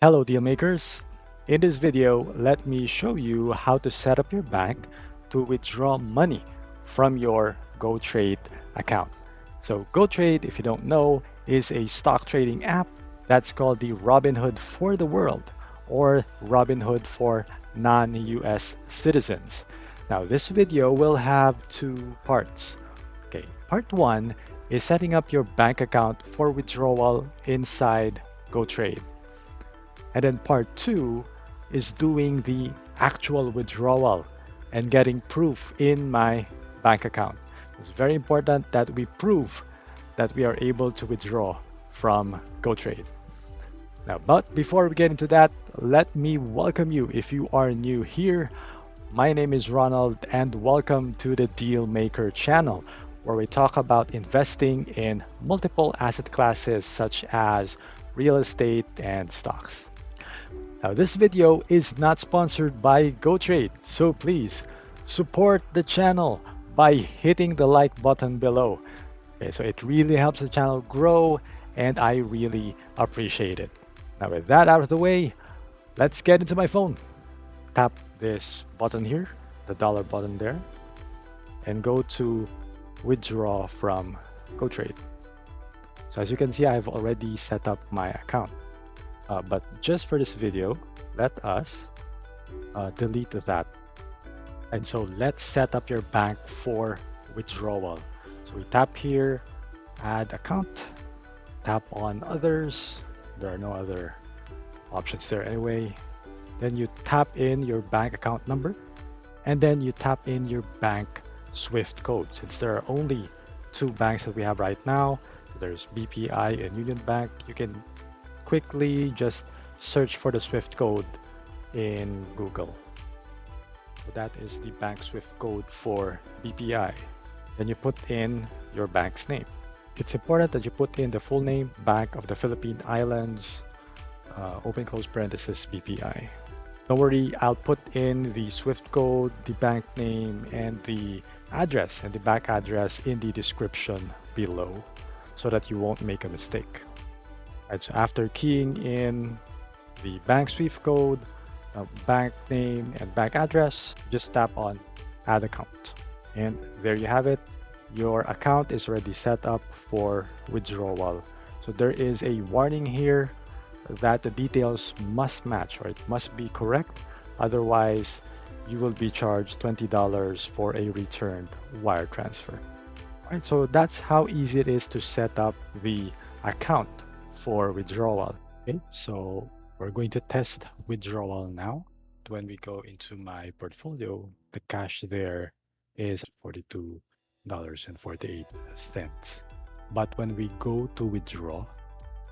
Hello deal makers. In this video, let me show you how to set up your bank to withdraw money from your GoTrade account. So GoTrade, if you don't know, is a stock trading app that's called the Robinhood for the world or Robinhood for non-US citizens. Now this video will have two parts. Okay, part one is setting up your bank account for withdrawal inside GoTrade. And then part two is doing the actual withdrawal and getting proof in my bank account. It's very important that we prove that we are able to withdraw from GoTrade. Now, but before we get into that, let me welcome you if you are new here. My name is Ronald and welcome to the Deal Maker channel, where we talk about investing in multiple asset classes such as real estate and stocks. Now, this video is not sponsored by GoTrade, so please support the channel by hitting the like button below. Okay, so it really helps the channel grow and I really appreciate it. Now, with that out of the way, let's get into my phone. Tap this button here, the dollar button there, and go to withdraw from GoTrade. So as you can see, I've already set up my account. But just for this video, let us delete that. And so let's set up your bank for withdrawal. So we tap here, add account, tap on others. There are no other options there anyway. Then you tap in your bank account number, and then you tap in your bank SWIFT code. Since there are only two banks that we have right now, there's BPI and UNIONBANK, you can quickly just search for the SWIFT code in Google. So that is the bank SWIFT code for BPI. Then you put in your bank's name. It's important that you put in the full name, Bank of the Philippine Islands, open close parenthesis BPI. Don't worry, I'll put in the SWIFT code, the bank name, and the address and the bank address in the description below so that you won't make a mistake. Right, so after keying in the bank SWIFT code, bank name, and bank address, just tap on Add Account. And there you have it. Your account is already set up for withdrawal. So there is a warning here that the details must match, or it must be correct. Otherwise, you will be charged $20 for a returned wire transfer. All right, so that's how easy it is to set up the account for withdrawal. Okay, so we're going to test withdrawal now. When we go into my portfolio, the cash there is $42.48. But when we go to withdraw,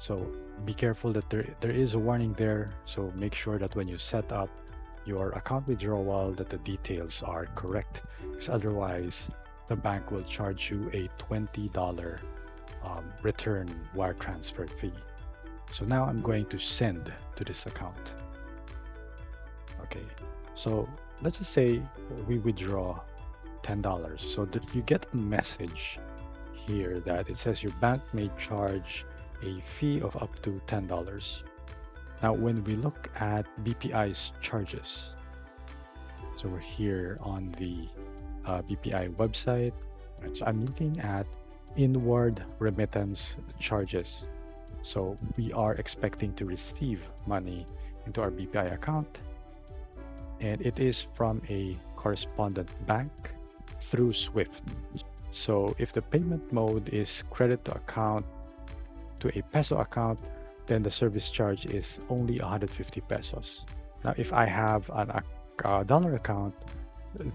so be careful that there is a warning there. So make sure that when you set up your account withdrawal that the details are correct, because otherwise the bank will charge you a $20 return wire transfer fee. So now I'm going to send to this account. Okay, so let's just say we withdraw $10. So that you get a message here that it says your bank may charge a fee of up to $10. Now, when we look at BPI's charges, so we're here on the BPI website. Right, so I'm looking at inward remittance charges. So we are expecting to receive money into our BPI account, and it is from a correspondent bank through SWIFT. So if the payment mode is credit to account to a peso account, then the service charge is only 150 pesos. Now, if I have a dollar account,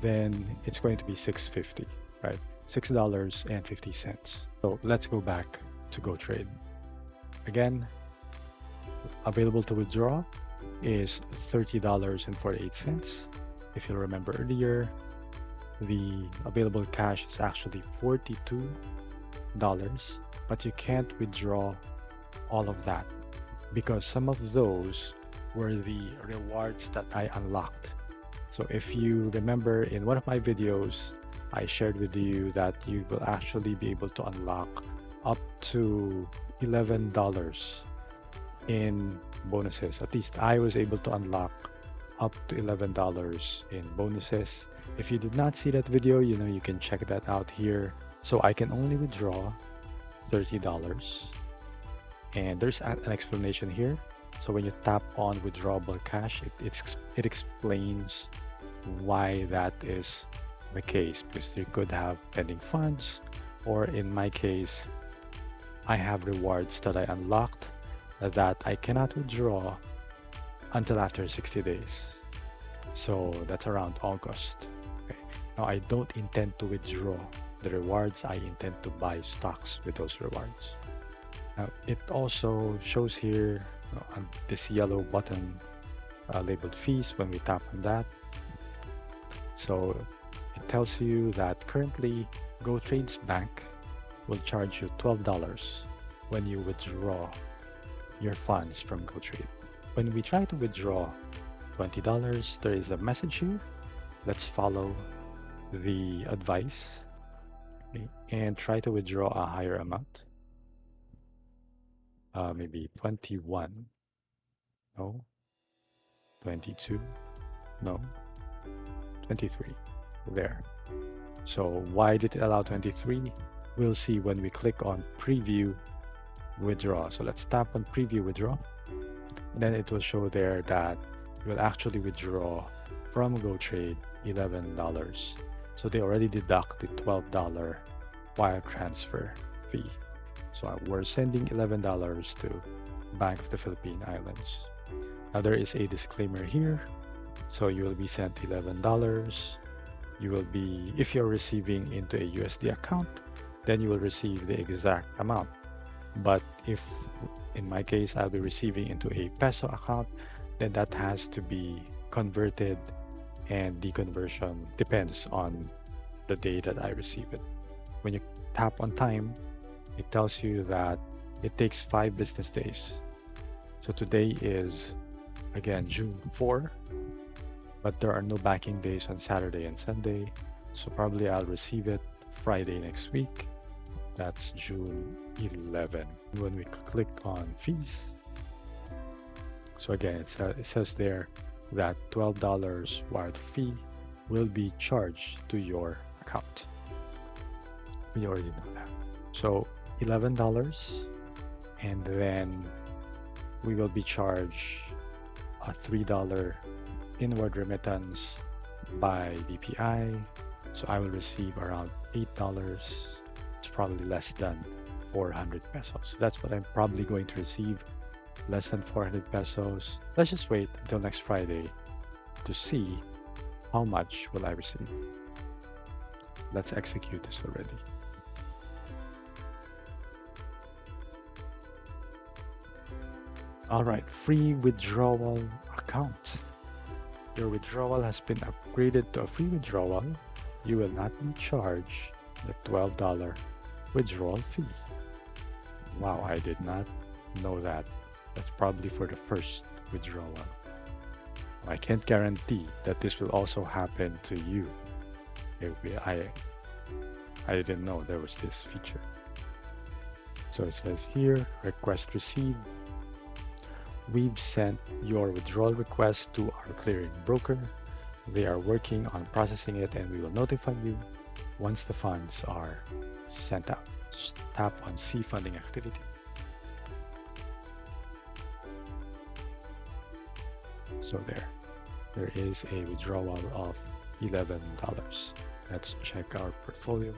then it's going to be $6.50, right? $6.50. So let's go back to GoTrade. Again, available to withdraw is $30.48. If you'll remember earlier, the available cash is actually $42, but you can't withdraw all of that because some of those were the rewards that I unlocked. So if you remember in one of my videos, I shared with you that you will actually be able to unlock up to $11 in bonuses. At least I was able to unlock up to $11 in bonuses. If you did not see that video, you can check that out here. So I can only withdraw $30, and there's an explanation here. So when you tap on withdrawable cash, it explains why that is the case, because you could have pending funds, or in my case, I have rewards that I unlocked that I cannot withdraw until after 60 days. So that's around August. Okay. Now I don't intend to withdraw the rewards. I intend to buy stocks with those rewards. Now it also shows here on this yellow button labeled fees. When we tap on that, so it tells you that currently GoTrade's bank will charge you $12 when you withdraw your funds from GoTrade. When we try to withdraw $20, there is a message here. Let's follow the advice, okay, and try to withdraw a higher amount. Maybe 21. No. 22. No. 23. There. So why did it allow 23? We'll see when we click on preview withdraw. So let's tap on preview withdraw, and then it will show there that you will actually withdraw from GoTrade $11. So they already deduct the $12 wire transfer fee. So we're sending $11 to Bank of the Philippine Islands. Now there is a disclaimer here. So you will be sent $11. You will be, if you're receiving into a USD account, then you will receive the exact amount. But if, in my case, I'll be receiving into a peso account, then that has to be converted, and the conversion depends on the day that I receive it. When you tap on time, it tells you that it takes 5 business days. So today is, again, June 4, but there are no banking days on Saturday and Sunday. So probably I'll receive it Friday next week. That's June 11. When we click on fees, so again, it says there that $12 wire fee will be charged to your account. We already know that. So $11, and then we will be charged a $3 inward remittance by BPI. So I will receive around $8. It's probably less than 400 pesos. So that's what I'm probably going to receive, less than 400 pesos. Let's just wait until next Friday to see how much will I receive. Let's execute this already. All right, free withdrawal account. Your withdrawal has been upgraded to a free withdrawal. You will not be charged the $12 withdrawal fee. Wow, I did not know that. That's probably for the first withdrawal. I can't guarantee that this will also happen to you. I didn't know there was this feature. So it says here, request received. We've sent your withdrawal request to our clearing broker. They are working on processing it, and we will notify you once the funds are sent out. Just tap on See Funding Activity. So there is a withdrawal of $11. Let's check our portfolio.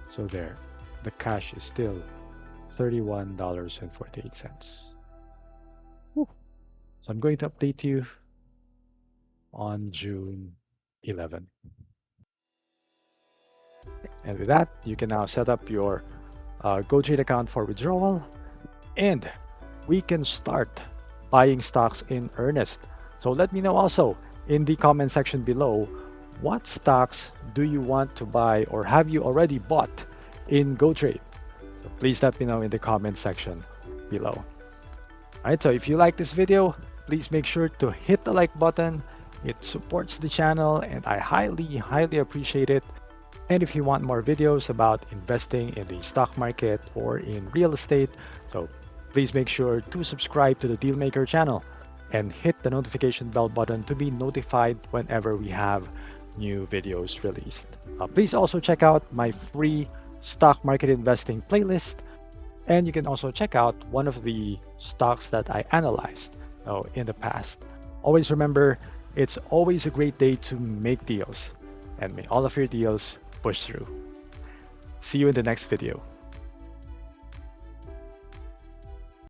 So there, the cash is still $31.48. Woo. So I'm going to update you on June 11. And with that, you can now set up your GoTrade account for withdrawal, and we can start buying stocks in earnest. So let me know also in the comment section below, what stocks do you want to buy, or have you already bought in GoTrade? So please let me know in the comment section below. All right, so if you like this video, please make sure to hit the like button. It supports the channel, and I highly appreciate it. And if you want more videos about investing in the stock market or in real estate, so please make sure to subscribe to the Dealmaker channel and hit the notification bell button to be notified whenever we have new videos released. Please also check out my free stock market investing playlist, and you can also check out one of the stocks that I analyzed in the past. Always remember, it's always a great day to make deals, and may all of your deals push through. See you in the next video.